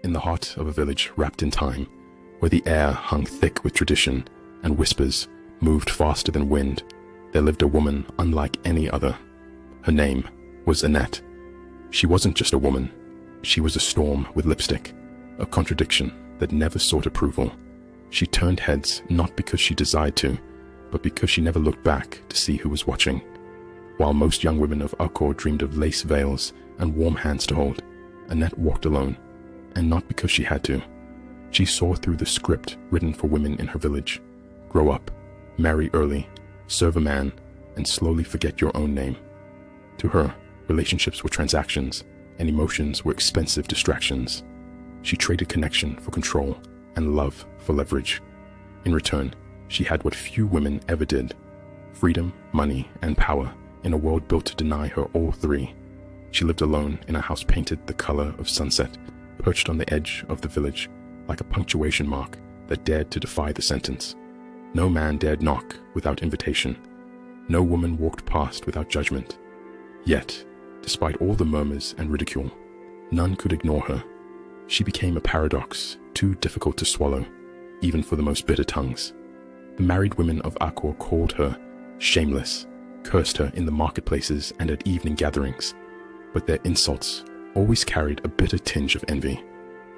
in the heart of a village wrapped in time, where the air hung thick with tradition and whispers moved faster than wind, there lived a woman unlike any other. Her name was Annette. She wasn't just a woman. She was a storm with lipstick, a contradiction that never sought approval. She turned heads not because she desired to, but because she never looked back to see who was watching. While most young women of Akor dreamed of lace veils and warm hands to hold, Annette walked alone, and not because she had to. She saw through the script written for women in her village. Grow up, marry early, serve a man, and slowly forget your own name. To her, relationships were transactions, and emotions were expensive distractions. She traded connection for control and love for leverage. In return, she had what few women ever did: freedom, money, and power in a world built to deny her all three. She lived alone in a house painted the color of sunset, perched on the edge of the village, like a punctuation mark that dared to defy the sentence. No man dared knock without invitation. No woman walked past without judgment. Yet, despite all the murmurs and ridicule, none could ignore her. She became a paradox too difficult to swallow, even for the most bitter tongues. The married women of Akor called her shameless, cursed her in the marketplaces and at evening gatherings, but their insults always carried a bitter tinge of envy.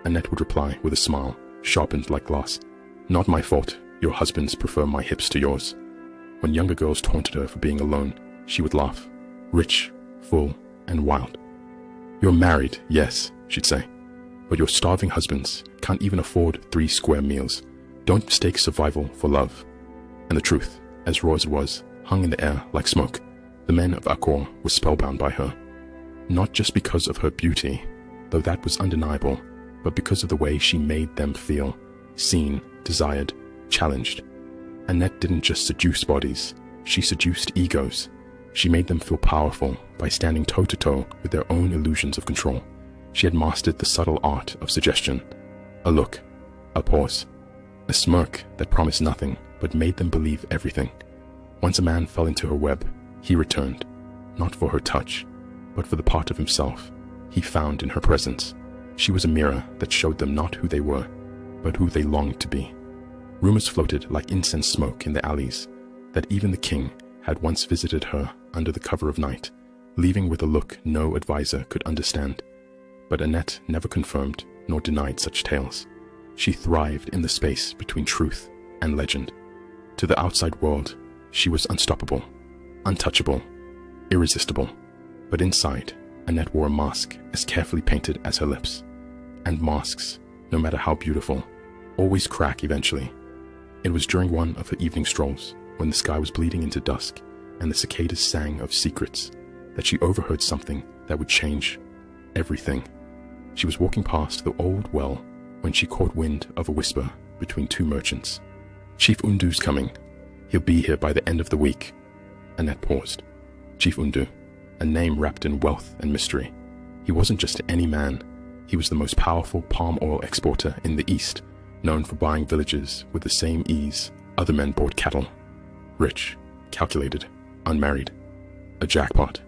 Annette would reply with a smile, sharpened like glass, "Not my fault, your husbands prefer my hips to yours." When younger girls taunted her for being alone, she would laugh, rich, full, and wild. "You're married, yes," she'd say, "but your starving husbands can't even afford 3 square meals. Don't mistake survival for love." And the truth, as raw as it was, hung in the air like smoke. The men of Akor were spellbound by her. Not just because of her beauty, though that was undeniable, but because of the way she made them feel, seen, desired, challenged. Annette didn't just seduce bodies, she seduced egos. She made them feel powerful by standing toe-to-toe with their own illusions of control. She had mastered the subtle art of suggestion. A look, a pause, a smirk that promised nothing but made them believe everything. Once a man fell into her web, he returned, not for her touch, but for the part of himself he found in her presence. She was a mirror that showed them not who they were, but who they longed to be. Rumors floated like incense smoke in the alleys that even the king had once visited her under the cover of night, leaving with a look no advisor could understand. But Annette never confirmed nor denied such tales. She thrived in the space between truth and legend. To the outside world, she was unstoppable, untouchable, irresistible. But inside, Annette wore a mask as carefully painted as her lips. And masks, no matter how beautiful, always crack eventually. It was during one of her evening strolls, when the sky was bleeding into dusk and the cicadas sang of secrets, that she overheard something that would change everything. She was walking past the old well when she caught wind of a whisper between 2 merchants. "Chief Undu's coming. He'll be here by the end of the week." Annette paused. Chief Undu, a name wrapped in wealth and mystery. He wasn't just any man. He was the most powerful palm oil exporter in the East, known for buying villages with the same ease other men bought cattle. Rich, calculated, unmarried. A jackpot.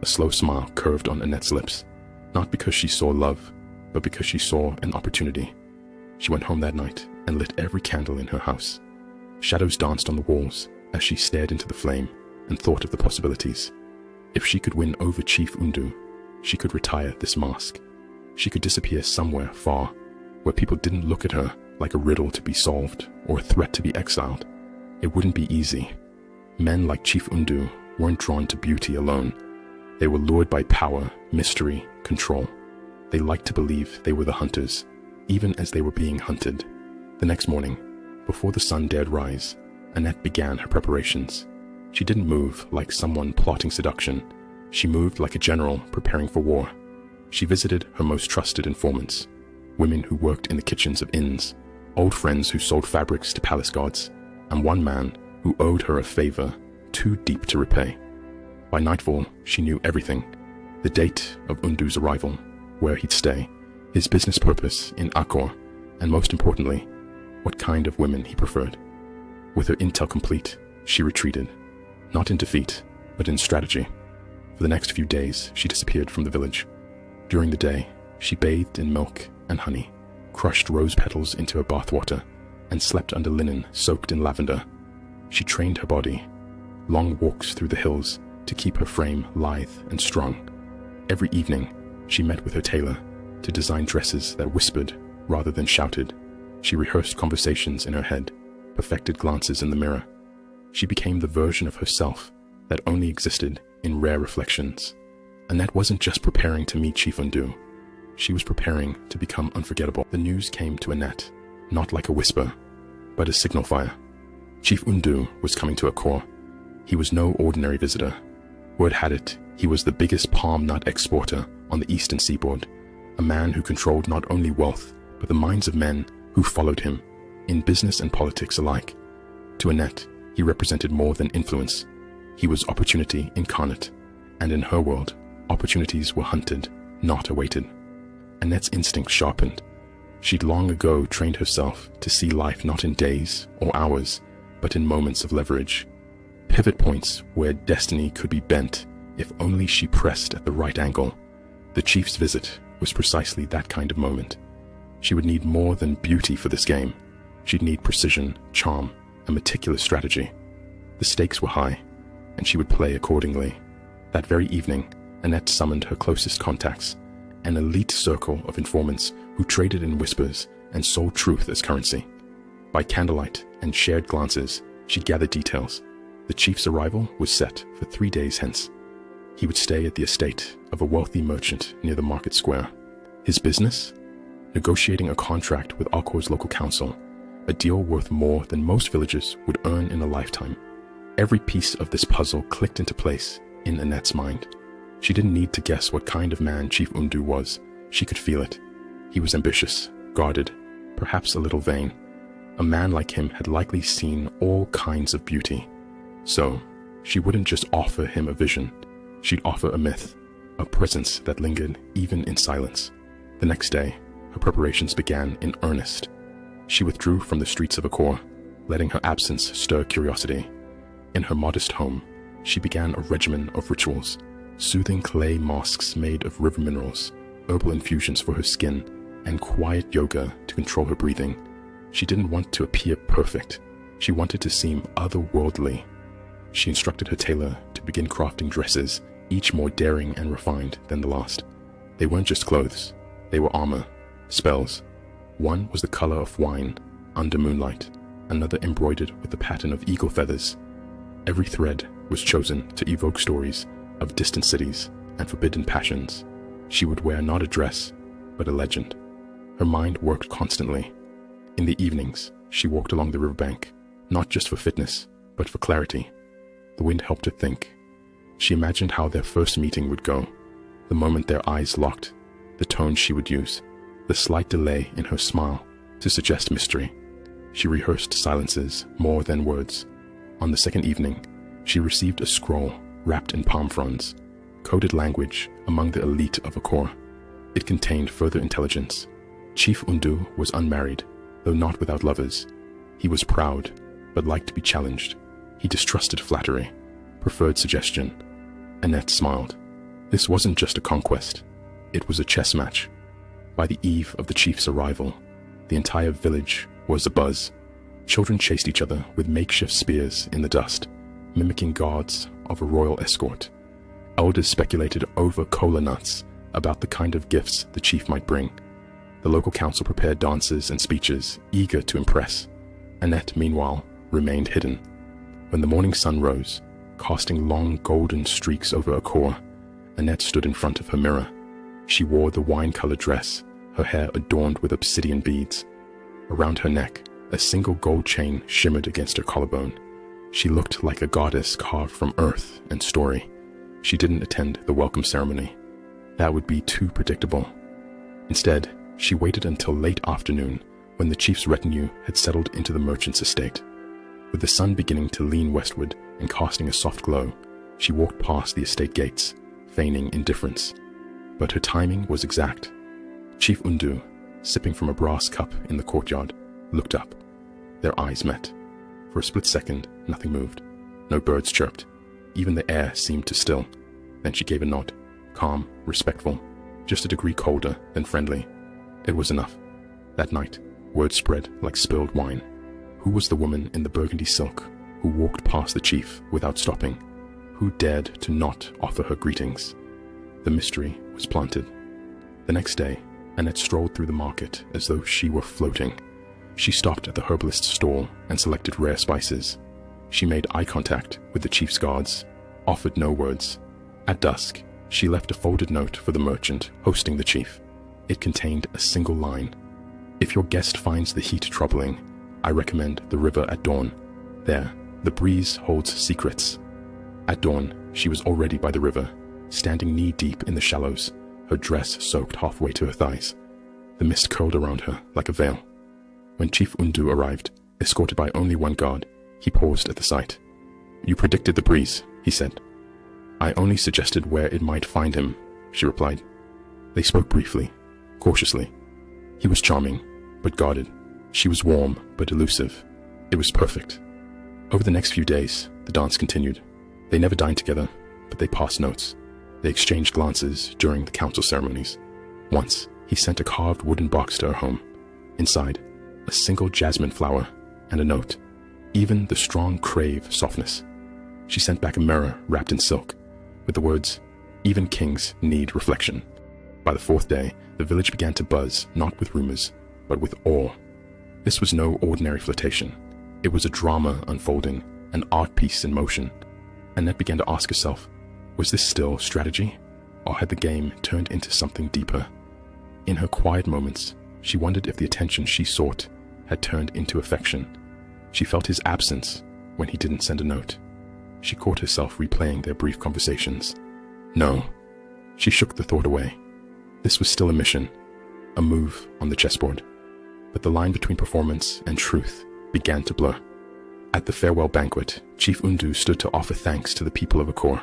A slow smile curved on Annette's lips, not because she saw love, but because she saw an opportunity. She went home that night and lit every candle in her house. Shadows danced on the walls as she stared into the flame and thought of the possibilities. If she could win over Chief Undu, she could retire this mask. She could disappear somewhere far, where people didn't look at her like a riddle to be solved or a threat to be exiled. It wouldn't be easy. Men like Chief Undu weren't drawn to beauty alone. They were lured by power, mystery, control. They liked to believe they were the hunters, even as they were being hunted. The next morning, before the sun dared rise, Annette began her preparations. She didn't move like someone plotting seduction. She moved like a general preparing for war. She visited her most trusted informants, women who worked in the kitchens of inns, old friends who sold fabrics to palace guards, and one man who owed her a favor too deep to repay. By nightfall, she knew everything: the date of Undu's arrival, where he'd stay, his business purpose in Akor, and most importantly, what kind of women he preferred. With her intel complete, she retreated, not in defeat, but in strategy. For the next few days, she disappeared from the village. During the day, she bathed in milk and honey, crushed rose petals into her bathwater, and slept under linen soaked in lavender. She trained her body, long walks through the hills, to keep her frame lithe and strong. Every evening, she met with her tailor to design dresses that whispered rather than shouted. She rehearsed conversations in her head, perfected glances in the mirror. She became the version of herself that only existed in rare reflections. Annette wasn't just preparing to meet Chief Undu. She was preparing to become unforgettable. The news came to Annette, not like a whisper, but a signal fire. Chief Undu was coming to Akor. He was no ordinary visitor. Word had it, he was the biggest palm nut exporter on the eastern seaboard, a man who controlled not only wealth, but the minds of men who followed him, in business and politics alike. To Annette, he represented more than influence. He was opportunity incarnate, and in her world, opportunities were hunted, not awaited. Annette's instinct sharpened. She'd long ago trained herself to see life not in days or hours, but in moments of leverage. Pivot points where destiny could be bent if only she pressed at the right angle. The chief's visit was precisely that kind of moment. She would need more than beauty for this game. She'd need precision, charm, and meticulous strategy. The stakes were high, and she would play accordingly. That very evening, Annette summoned her closest contacts, an elite circle of informants who traded in whispers and sold truth as currency. By candlelight and shared glances, she gathered details. The chief's arrival was set for 3 days hence. He would stay at the estate of a wealthy merchant near the market square. His business? Negotiating a contract with Akor's local council, a deal worth more than most villagers would earn in a lifetime. Every piece of this puzzle clicked into place in Annette's mind. She didn't need to guess what kind of man Chief Undu was. She could feel it. He was ambitious, guarded, perhaps a little vain. A man like him had likely seen all kinds of beauty. So, she wouldn't just offer him a vision. She'd offer a myth, a presence that lingered even in silence. The next day, her preparations began in earnest. She withdrew from the streets of Akor, letting her absence stir curiosity. In her modest home, she began a regimen of rituals, soothing clay masks made of river minerals, herbal infusions for her skin, and quiet yoga to control her breathing. She didn't want to appear perfect. She wanted to seem otherworldly. She instructed her tailor to begin crafting dresses, each more daring and refined than the last. They weren't just clothes. They were armor, spells. One was the color of wine under moonlight, another embroidered with the pattern of eagle feathers. Every thread was chosen to evoke stories of distant cities and forbidden passions. She would wear not a dress, but a legend. Her mind worked constantly. In the evenings, she walked along the riverbank, not just for fitness, but for clarity. The wind helped her think. She imagined how their first meeting would go, the moment their eyes locked, the tone she would use, the slight delay in her smile to suggest mystery. She rehearsed silences more than words. On the second evening, she received a scroll wrapped in palm fronds, coded language among the elite of Akor. It contained further intelligence. Chief Undu was unmarried, though not without lovers. He was proud, but liked to be challenged. He distrusted flattery, preferred suggestion. Annette smiled. This wasn't just a conquest. It was a chess match. By the eve of the chief's arrival, the entire village was abuzz. Children chased each other with makeshift spears in the dust, mimicking guards of a royal escort. Elders speculated over cola nuts about the kind of gifts the chief might bring. The local council prepared dances and speeches, eager to impress. Annette, meanwhile, remained hidden. When the morning sun rose, casting long golden streaks over Akor, Annette stood in front of her mirror. She wore the wine-colored dress, her hair adorned with obsidian beads. Around her neck, a single gold chain shimmered against her collarbone. She looked like a goddess carved from earth and story. She didn't attend the welcome ceremony. That would be too predictable. Instead, she waited until late afternoon, when the chief's retinue had settled into the merchant's estate. With the sun beginning to lean westward and casting a soft glow, she walked past the estate gates, feigning indifference. But her timing was exact. Chief Undu, sipping from a brass cup in the courtyard, looked up. Their eyes met. For a split second, nothing moved. No birds chirped. Even the air seemed to still. Then she gave a nod, calm, respectful, just a degree colder than friendly. It was enough. That night, word spread like spilled wine. Who was the woman in the burgundy silk who walked past the chief without stopping? Who dared to not offer her greetings? The mystery was planted. The next day, Annette strolled through the market as though she were floating. She stopped at the herbalist's stall and selected rare spices. She made eye contact with the chief's guards, offered no words. At dusk, she left a folded note for the merchant hosting the chief. It contained a single line. If your guest finds the heat troubling, I recommend the river at dawn. There, the breeze holds secrets. At dawn, she was already by the river, standing knee-deep in the shallows, her dress soaked halfway to her thighs. The mist curled around her like a veil. When Chief Undu arrived, escorted by only one guard, he paused at the sight. "You predicted the breeze," he said. "I only suggested where it might find him," she replied. They spoke briefly, cautiously. He was charming, but guarded. She was warm, but elusive. It was perfect. Over the next few days, the dance continued. They never dined together, but they passed notes. They exchanged glances during the council ceremonies. Once, he sent a carved wooden box to her home. Inside, a single jasmine flower and a note. Even the strong crave softness. She sent back a mirror wrapped in silk, with the words, "Even kings need reflection." By the fourth day, the village began to buzz, not with rumors, but with awe. This was no ordinary flirtation. It was a drama unfolding, an art piece in motion. Annette began to ask herself, was this still strategy, or had the game turned into something deeper? In her quiet moments, she wondered if the attention she sought had turned into affection. She felt his absence when he didn't send a note. She caught herself replaying their brief conversations. No, she shook the thought away. This was still a mission, a move on the chessboard. But the line between performance and truth began to blur. At the farewell banquet, Chief Undu stood to offer thanks to the people of Akor.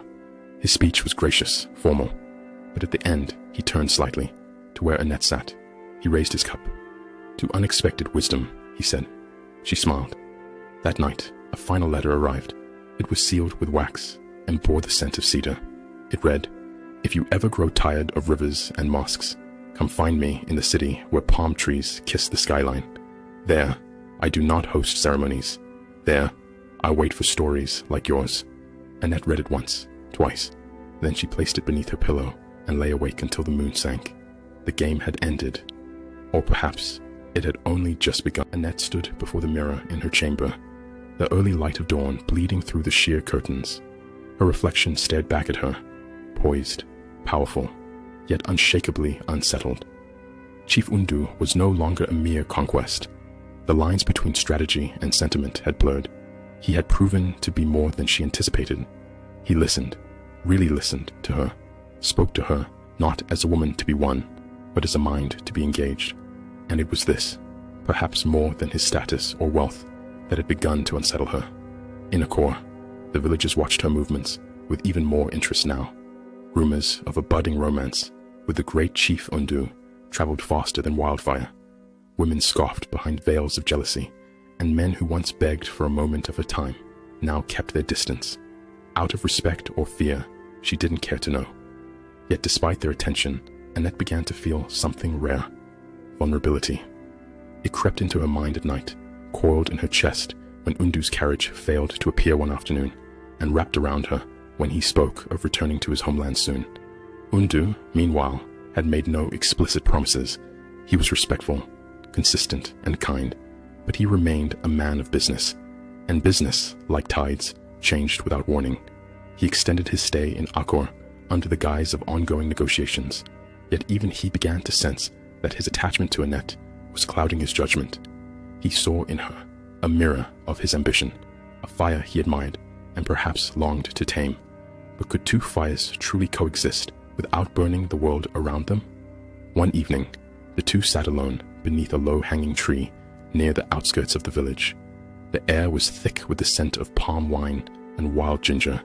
His speech was gracious, formal, but at the end, he turned slightly to where Annette sat. He raised his cup. "To unexpected wisdom," he said. She smiled. That night, a final letter arrived. It was sealed with wax and bore the scent of cedar. It read, "If you ever grow tired of rivers and mosques, come find me in the city where palm trees kiss the skyline. There, I do not host ceremonies. There, I wait for stories like yours." Annette read it once, twice. Then she placed it beneath her pillow and lay awake until the moon sank. The game had ended. Or perhaps it had only just begun. Annette stood before the mirror in her chamber, the early light of dawn bleeding through the sheer curtains. Her reflection stared back at her, poised, powerful, yet unshakably unsettled. Chief Undu was no longer a mere conquest. The lines between strategy and sentiment had blurred. He had proven to be more than she anticipated. He listened, really listened to her, spoke to her not as a woman to be won, but as a mind to be engaged. And it was this, perhaps more than his status or wealth, that had begun to unsettle her. In Akor, the villagers watched her movements with even more interest now. Rumors of a budding romance with the great Chief Undu traveled faster than wildfire. Women scoffed behind veils of jealousy, and men who once begged for a moment of her time now kept their distance. Out of respect or fear, she didn't care to know. Yet despite their attention, Annette began to feel something rare, vulnerability. It crept into her mind at night, coiled in her chest when Undu's carriage failed to appear one afternoon, and wrapped around her when he spoke of returning to his homeland soon. Undu, meanwhile, had made no explicit promises. He was respectful, consistent, and kind, but he remained a man of business, and business, like tides, changed without warning. He extended his stay in Akor under the guise of ongoing negotiations, yet even he began to sense that his attachment to Annette was clouding his judgment. He saw in her a mirror of his ambition, a fire he admired and perhaps longed to tame. But could two fires truly coexist without burning the world around them? One evening, the two sat alone beneath a low-hanging tree near the outskirts of the village. The air was thick with the scent of palm wine and wild ginger.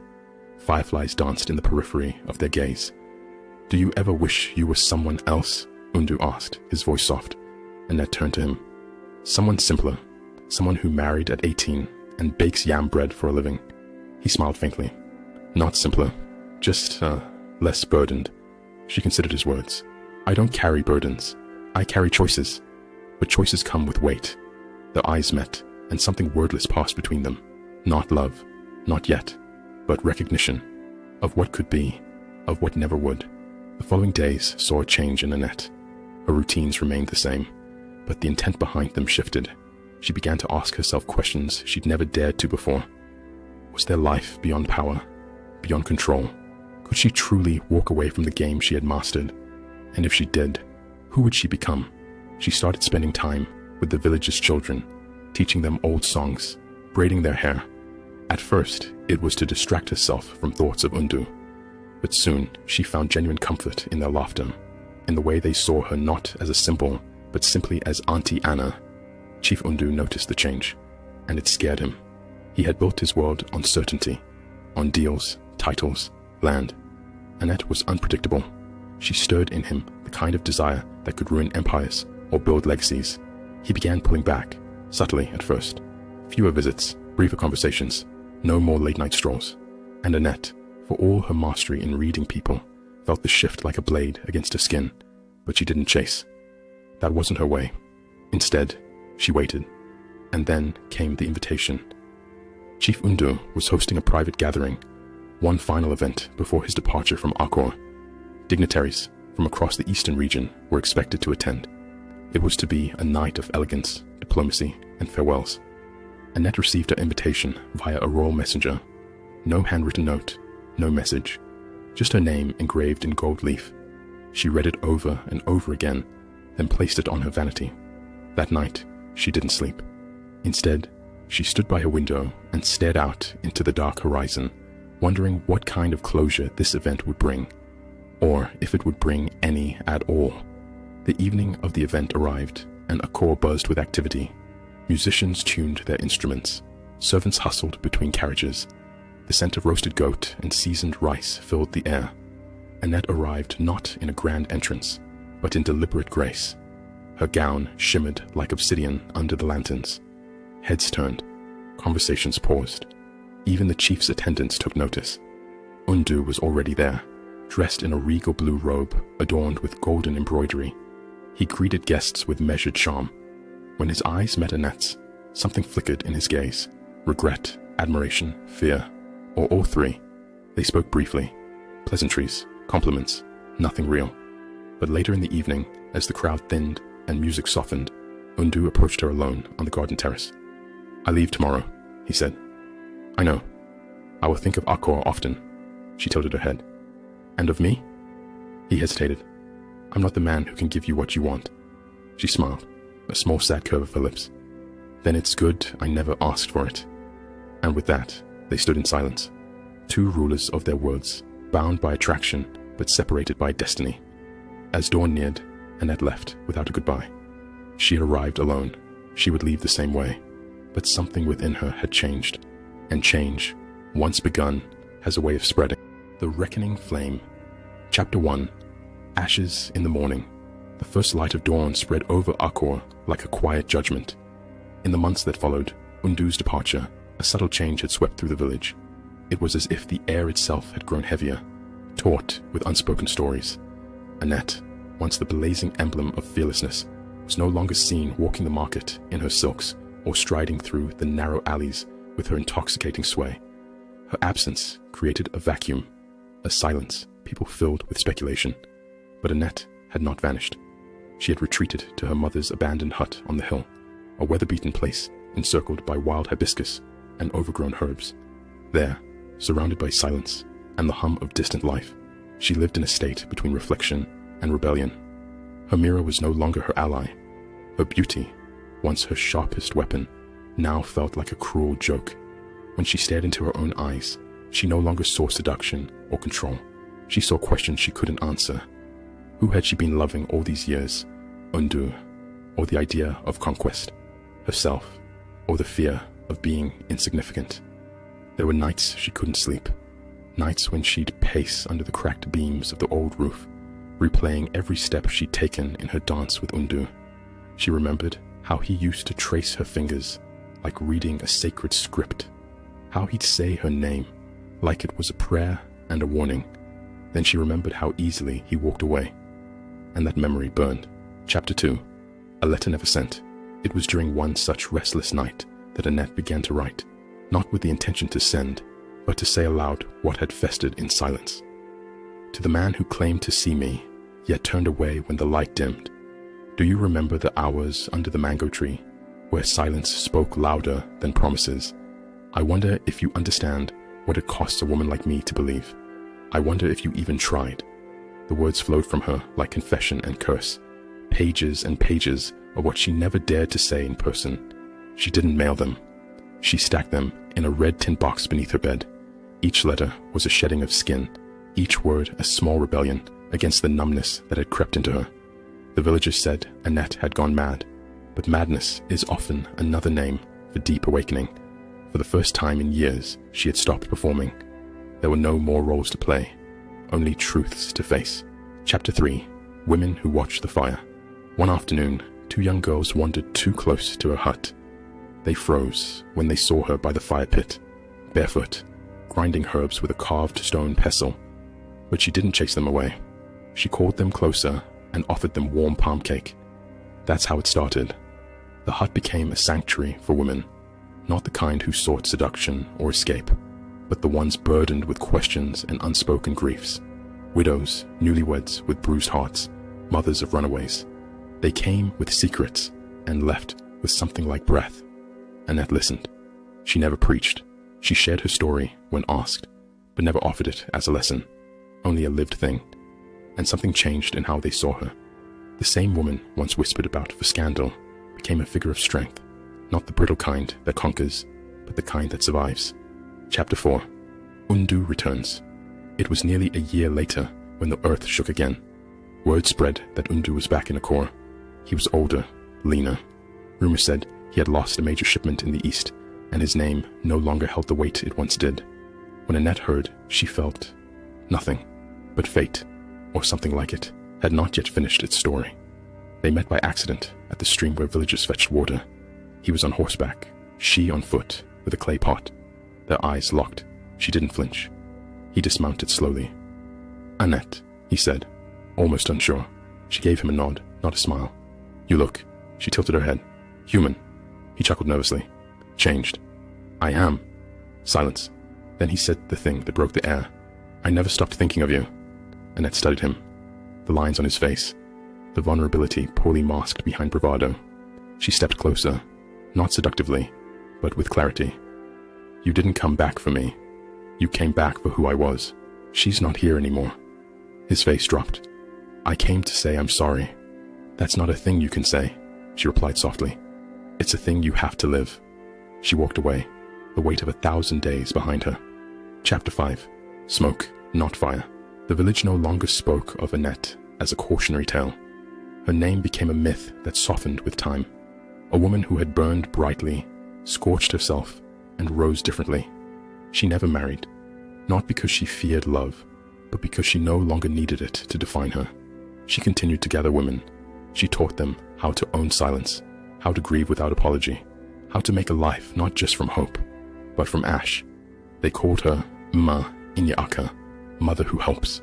Fireflies danced in the periphery of their gaze. "Do you ever wish you were someone else?" Undu asked, his voice soft. Annette turned to him. "Someone simpler, someone who married at 18 and bakes yam bread for a living." He smiled faintly. "Not simpler, just less burdened." She considered his words. "I don't carry burdens. I carry choices, but choices come with weight. Their eyes met, and something wordless passed between them. Not love, not yet, but recognition of what could be, of what never would. The following days saw a change in Annette. Her routines remained the same, but the intent behind them shifted. She began to ask herself questions she'd never dared to before. Was there life beyond power, beyond control? Could she truly walk away from the game she had mastered? And if she did, who would she become? She started spending time with the village's children, teaching them old songs, braiding their hair. At first, it was to distract herself from thoughts of Undu, but soon she found genuine comfort in their laughter, in the way they saw her not as a symbol, but simply as Auntie Anna. Chief Undu noticed the change, and it scared him. He had built his world on certainty, on deals, titles, land. Annette was unpredictable. She stirred in him the kind of desire that could ruin empires or build legacies. He began pulling back, subtly at first. Fewer visits, briefer conversations, no more late-night strolls. And Annette, for all her mastery in reading people, felt the shift like a blade against her skin, but she didn't chase. That wasn't her way. Instead, she waited, and then came the invitation. Chief Undu was hosting a private gathering, one final event before his departure from Akor. Dignitaries from across the eastern region were expected to attend. It was to be a night of elegance, diplomacy, and farewells. Annette received her invitation via a royal messenger. No handwritten note, no message, just her name engraved in gold leaf. She read it over and over again, then placed it on her vanity. That night, she didn't sleep. Instead, she stood by her window and stared out into the dark horizon, wondering what kind of closure this event would bring, or if it would bring any at all. The evening of the event arrived, and Akor buzzed with activity. Musicians tuned their instruments. Servants hustled between carriages. The scent of roasted goat and seasoned rice filled the air. Annette arrived not in a grand entrance, but in deliberate grace. Her gown shimmered like obsidian under the lanterns. Heads turned. Conversations paused. Even the chief's attendants took notice. Undu was already there, dressed in a regal blue robe adorned with golden embroidery. He greeted guests with measured charm. When his eyes met Annette's, something flickered in his gaze. Regret, admiration, fear, or all three. They spoke briefly. Pleasantries, compliments, nothing real. But later in the evening, as the crowd thinned and music softened, Undu approached her alone on the garden terrace. "I leave tomorrow," he said. "I know. I will think of Akor often." She tilted her head. "And of me?" He hesitated. "I'm not the man who can give you what you want." She smiled, a small sad curve of her lips. "Then it's good I never asked for it." And with that, they stood in silence, two rulers of their words, bound by attraction but separated by destiny. As dawn neared, Annette left without a goodbye. She had arrived alone. She would leave the same way. But something within her had changed, and change, once begun, has a way of spreading. The Reckoning Flame. Chapter 1. Ashes in the morning. The first light of dawn spread over Akor like a quiet judgment. In the months that followed Undu's departure, a subtle change had swept through the village. It was as if the air itself had grown heavier, taut with unspoken stories. Annette, once the blazing emblem of fearlessness, was no longer seen walking the market in her silks or striding through the narrow alleys with her intoxicating sway. Her absence created a vacuum, a silence people filled with speculation. But Annette had not vanished. She had retreated to her mother's abandoned hut on the hill, a weather-beaten place encircled by wild hibiscus and overgrown herbs. There, surrounded by silence and the hum of distant life, she lived in a state between reflection and rebellion. Her mirror was no longer her ally. Her beauty, once her sharpest weapon, now felt like a cruel joke. When she stared into her own eyes, she no longer saw seduction or control. She saw questions she couldn't answer. Who had she been loving all these years? Undu, or the idea of conquest? Herself, or the fear of being insignificant? There were nights she couldn't sleep. Nights when she'd pace under the cracked beams of the old roof, replaying every step she'd taken in her dance with Undu. She remembered how he used to trace her fingers like reading a sacred script, how he'd say her name like it was a prayer and a warning. Then she remembered how easily he walked away, and that memory burned. Chapter 2. A Letter Never Sent. It was during one such restless night that Annette began to write, not with the intention to send, but to say aloud what had festered in silence. To the man who claimed to see me, yet turned away when the light dimmed. Do you remember the hours under the mango tree, where silence spoke louder than promises? I wonder if you understand what it costs a woman like me to believe. I wonder if you even tried. The words flowed from her like confession and curse, pages and pages of what she never dared to say in person. She didn't mail them. She stacked them in a red tin box beneath her bed. Each letter was a shedding of skin, each word a small rebellion against the numbness that had crept into her. The villagers said Annette had gone mad, but madness is often another name for deep awakening. For the first time in years, she had stopped performing. There were no more roles to play, only truths to face. Chapter 3. Women Who Watch the Fire. One afternoon, 2 young girls wandered too close to her hut. They froze when they saw her by the fire pit, barefoot, grinding herbs with a carved stone pestle. But she didn't chase them away. She called them closer and offered them warm palm cake. That's how it started. The hut became a sanctuary for women, not the kind who sought seduction or escape, but the ones burdened with questions and unspoken griefs. Widows, newlyweds with bruised hearts, mothers of runaways. They came with secrets and left with something like breath. Annette listened. She never preached. She shared her story when asked, but never offered it as a lesson, only a lived thing. And something changed in how they saw her. The same woman once whispered about for scandal became a figure of strength, not the brittle kind that conquers, but the kind that survives. Chapter 4. Undu returns. It was nearly a year later when the earth shook again. Word spread that Undu was back in Akor. He was older, leaner. Rumor said he had lost a major shipment in the east, and his name no longer held the weight it once did. When Annette heard, she felt nothing, but fate, or something like it, had not yet finished its story. They met by accident at the stream where villagers fetched water. He was on horseback, she on foot, with a clay pot. Their eyes locked. She didn't flinch. He dismounted slowly. "Annette," he said, almost unsure. She gave him a nod, not a smile. "You look." She tilted her head. "Human." He chuckled nervously. "Changed." "I am." Silence. Then he said the thing that broke the air. "I never stopped thinking of you." Annette studied him. The lines on his face, the vulnerability poorly masked behind bravado. She stepped closer, not seductively, but with clarity. "You didn't come back for me. You came back for who I was. She's not here anymore." His face dropped. "I came to say I'm sorry." "That's not a thing you can say," she replied softly. "It's a thing you have to live." She walked away, the weight of 1,000 days behind her. Chapter 5. Smoke, not fire. The village no longer spoke of Annette as a cautionary tale. Her name became a myth that softened with time. A woman who had burned brightly, scorched herself, and rose differently. She never married, not because she feared love, but because she no longer needed it to define her. She continued to gather women. She taught them how to own silence, how to grieve without apology, how to make a life not just from hope, but from ash. They called her Ma Inyaaka, Mother Who Helps.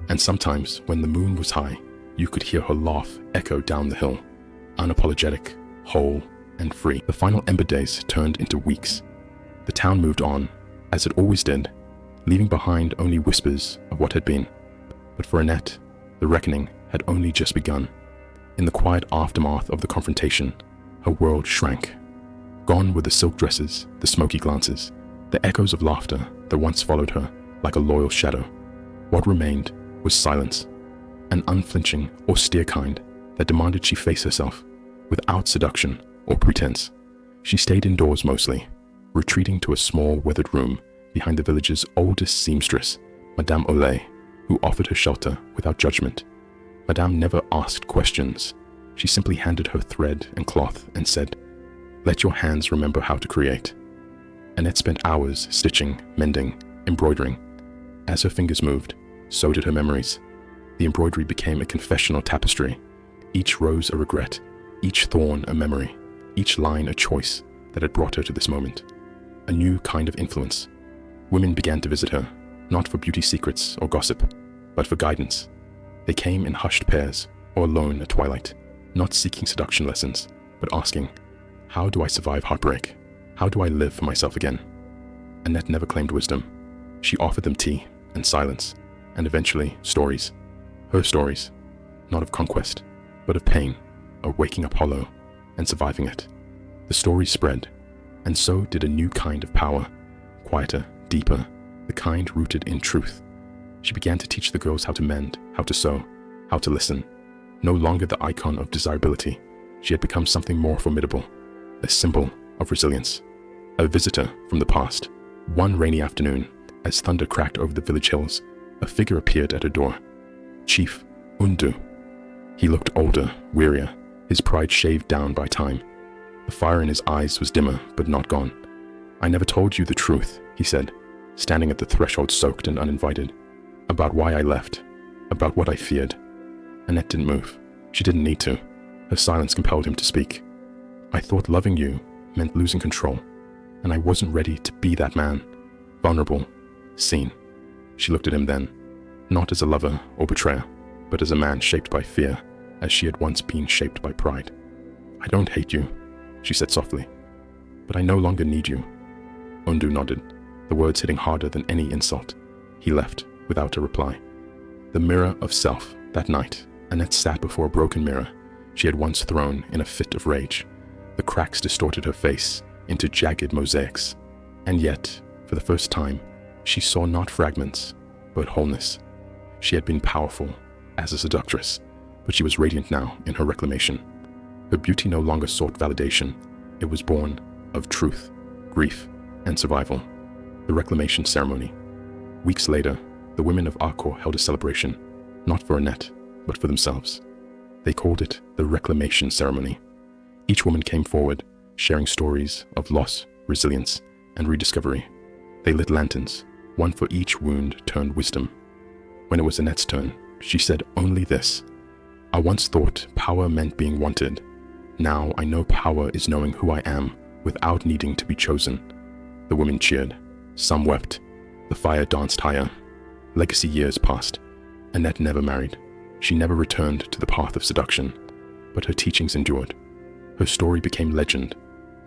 And sometimes, when the moon was high, you could hear her laugh echo down the hill, unapologetic, whole, and free. The final ember days turned into weeks. The town moved on, as it always did, leaving behind only whispers of what had been. But for Annette, the reckoning had only just begun. In the quiet aftermath of the confrontation, her world shrank. Gone were the silk dresses, the smoky glances, the echoes of laughter that once followed her like a loyal shadow. What remained was silence, an unflinching, austere kind that demanded she face herself, without seduction or pretense. She stayed indoors mostly, retreating to a small weathered room behind the village's oldest seamstress, Madame Ole, who offered her shelter without judgment. Madame never asked questions. She simply handed her thread and cloth and said, "Let your hands remember how to create." Annette spent hours stitching, mending, embroidering. As her fingers moved, so did her memories. The embroidery became a confessional tapestry, each rose a regret, each thorn a memory, each line a choice that had brought her to this moment. A new kind of influence. Women began to visit her, not for beauty secrets or gossip, but for guidance. They came in hushed pairs or alone at twilight, not seeking seduction lessons, but asking, how do I survive heartbreak? How do I live for myself again? Annette never claimed wisdom. She offered them tea and silence, and eventually stories. Her stories, not of conquest, but of pain, of waking up hollow and surviving it. The stories spread, and so did a new kind of power, quieter, deeper, the kind rooted in truth. She began to teach the girls how to mend, how to sew, how to listen. No longer the icon of desirability, she had become something more formidable, a symbol of resilience. A visitor from the past. One rainy afternoon, as thunder cracked over the village hills, a figure appeared at her door. Chief Undu. He looked older, wearier, his pride shaved down by time. The fire in his eyes was dimmer, but not gone. I never told you the truth, he said, standing at the threshold soaked and uninvited. About why I left, about what I feared. Annette didn't move. She didn't need to. Her silence compelled him to speak. I thought loving you meant losing control, and I wasn't ready to be that man. Vulnerable, seen. She looked at him then, not as a lover or betrayer, but as a man shaped by fear, as she had once been shaped by pride. I don't hate you, she said softly, but I no longer need you. Undu nodded, the words hitting harder than any insult. He left without a reply. The mirror of self, that night, Annette sat before a broken mirror she had once thrown in a fit of rage. The cracks distorted her face into jagged mosaics, and yet, for the first time, she saw not fragments, but wholeness. She had been powerful as a seductress, but she was radiant now in her reclamation. Her beauty no longer sought validation. It was born of truth, grief, and survival. The reclamation ceremony. Weeks later, the women of Akor held a celebration, not for Annette, but for themselves. They called it the reclamation ceremony. Each woman came forward, sharing stories of loss, resilience, and rediscovery. They lit lanterns, one for each wound turned wisdom. When it was Annette's turn, she said only this: I once thought power meant being wanted. Now I know power is knowing who I am without needing to be chosen. The women cheered. Some wept. The fire danced higher. Legacy years passed. Annette never married. She never returned to the path of seduction, but her teachings endured. Her story became legend,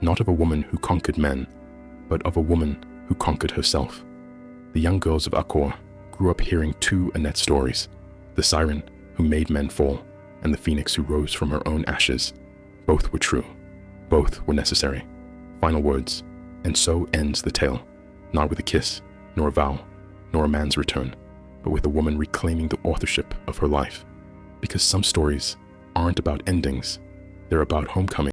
not of a woman who conquered men, but of a woman who conquered herself. The young girls of Akor grew up hearing two Annette stories: the siren who made men fall, and the phoenix who rose from her own ashes. Both were true. Both were necessary. Final words. And so ends the tale, not with a kiss, nor a vow, nor a man's return, but with a woman reclaiming the authorship of her life. Because some stories aren't about endings, they're about homecoming.